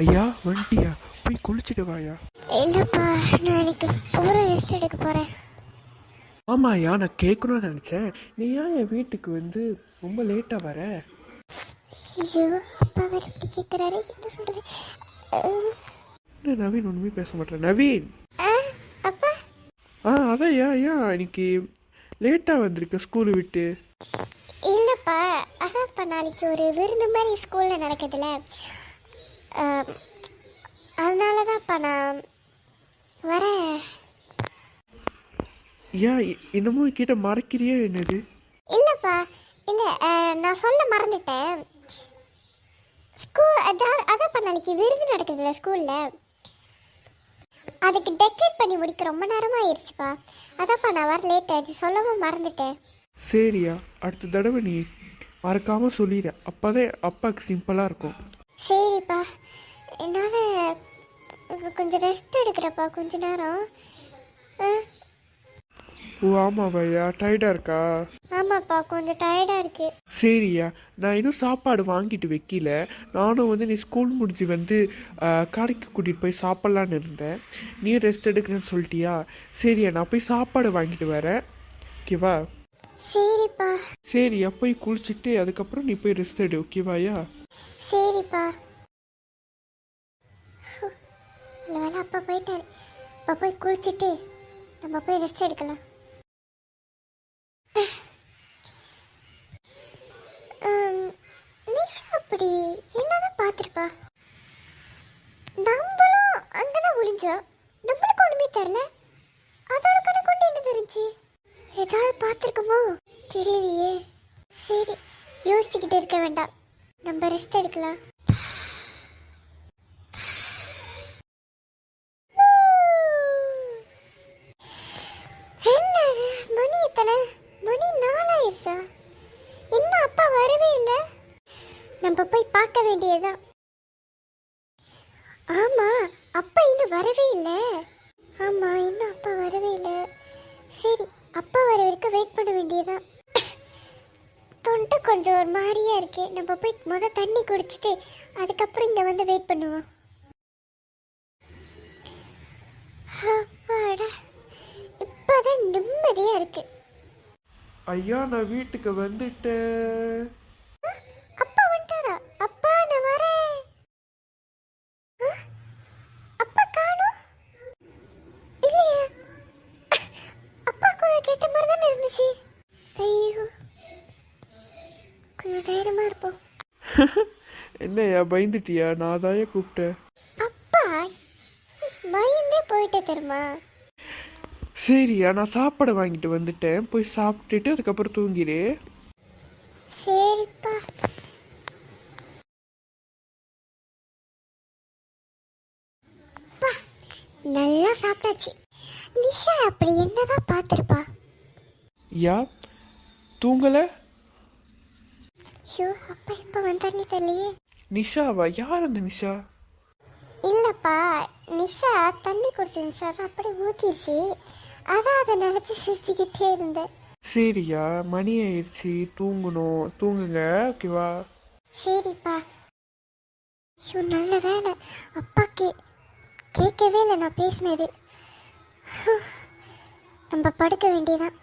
ஐயா வந்துட்டியா? போய் குளிச்சுட்டு வாயா. இல்லப்பா, நான் இன்னைக்கு பூரா ரெஸ்ட் எடுக்க போறேன். ஆமாய்யா, நான் கேட்கணும்னு நினச்சேன். நீ ஏன் என் வீட்டுக்கு வந்து ரொம்ப லேட்டாக வர? ஐயோ, அப்பா வேற இப்படி கேட்குறாரு, என்ன சொல்றது? என்ன நவீன் ஒன்றுமே பேச மாட்டேன். நவீன் அப்பா அதான் ஏன் இன்னைக்கு லேட்டாக வந்திருக்க ஸ்கூலு விட்டு? இல்லப்பா, அதான்ப்பா நாளைக்கு ஒரு விருந்து மாதிரி ஸ்கூல்ல நடக்குதுல்ல, அதனால தான்ப்பா நான் வரேன். ஏன் இன்னமும் கிட்ட மறைக்கிறியா என்னது? இல்லப்பா, இல்லை, நான் சொல்ல மறந்துட்டேன். அதான்ப்பா நாளைக்கு விருந்து நடக்குதுல்ல ஸ்கூல்ல, அதுக்கு டெக்கரேட் பண்ணி முடிக்க ரொம்ப நேரமாக ஆயிடுச்சுப்பா. அதான்ப்பா நான் வர லேட் ஆயிடுச்சு, சொல்லவும் மறந்துட்டேன். சரியா, அடுத்த தடவை நீ மறக்காமல் சொல்லிடு, அப்போதான் அப்பாவுக்கு சிம்பிளாக இருக்கும். சரிப்பா, என்னால் கொஞ்சம் ரெஸ்ட் எடுக்கிறப்பா கொஞ்ச நேரம். ஓ ஆமாவையா, டயர்டாக இருக்கா? ஆமாப்பா, கொஞ்சம் டயர்டாக இருக்கு. சரியா, நான் இன்னும் சாப்பாடு வாங்கிட்டு வைக்கல. நானும் வந்து நீ ஸ்கூல் முடிஞ்சு வந்து கடைக்கு கூட்டிகிட்டு போய் சாப்பிட்லான்னு இருந்தேன். நீ ரெஸ்ட் எடுக்கிறேன்னு சொல்லிட்டியா? சரியா, நான் போய் சாப்பாடு வாங்கிட்டு வரேன், ஓகேவா? சரிப்பா. சரியா, போய் குளிச்சுட்டு அதுக்கப்புறம் நீ போய் ரெஸ்ட் எடு, ஓகேவாயா? சரிப்பா. வேலை அப்பா போயிட்டாரு. அப்பா போய் குளிச்சுட்டு நம்ம போய் ரெஸ்ட் எடுக்கலாம். நிஷா அப்படி என்னதான் பார்த்துருப்பா? நம்மளும் அங்கதான் ஒளிஞ்சோம், நம்மளுக்கு ஒண்ணுமே தெரியல. அதோட கணக்கு கொண்டு என்ன தெரிஞ்சு? ஏதாவது பார்த்துருக்கோமோ தெரியலையே. சரி, யோசிச்சுக்கிட்டு இருக்க வேண்டாம், நம்ம ரெஸ்ட் எடுக்கலாம். என்னது மணி? எத்தனை மணி? 4 ஆயிடுச்சா? இன்னும் அப்பா வரவே இல்லை. நம்ம போய் பார்க்க வேண்டியதுதான். ஆமா, அப்பா இன்னும் வரவே இல்லை. ஆமா, இன்னும் அப்பா வரவே இல்லை. சரி, அப்பா வர வரைக்கும் வெயிட் பண்ண வேண்டியதுதான். தொண்டை கொஞ்சம் ஒரு மாதிரியா இருக்கு. நம்ம போய் தண்ணி குடிச்சிட்டு அதுக்கப்புறம் இங்க வந்து வெயிட் பண்ணுவோம். அப்பாடா, இப்பதான் நிம்மதியா இருக்கு. ஐயா, நான் வீட்டுக்கு வந்துட்டேன். அப்பா வந்துட்டாரா? அப்பா நான் வரேன். அப்பா காணோம். இல்லையே, அப்பா கூட கேட்ட மாதிரி தானே இருந்துச்சு. ஐயோ, கொஞ்சம் தைரியமா இருப்போம். என்னையா பயந்துட்டியா? நான் தாயே கூப்பிட்டேன். அப்பா பயந்தே போயிட்டே தெரியுமா? சரியா, நான் சாப்பாடு வாங்கிட்டு வந்துட்டேன், போய் சாப்பிட்டுட்டு அதுக்கப்புறம் தூங்கிடு. சரிப்பா. நல்லா சாப்பிட்டாச்சு. நிஷா அப்படி என்னதான் பார்த்துருப்பா? யா, தூங்கல? ஐயோ, அப்பா இப்ப வந்தாருன்னு தெரியலையே. நிஷாவா? யார் அந்த நிஷா? இல்லப்பா, நிஷா தண்ணி குடிச்சிருந்துச்சு, அதை அப்படியே ஊற்றிடுச்சு. அதான் அதை நினச்சி சிரிச்சுக்கிட்டே இருந்தேன். சரியா, மணி ஆயிடுச்சு, தூங்கணும், தூங்குங்க, ஓகேவா? சரிப்பா. ஐயோ, நல்ல வேலை அப்பாக்கு கேட்கவே இல்லை நான் பேசினது. நம்ம படுக்க வேண்டியதான்.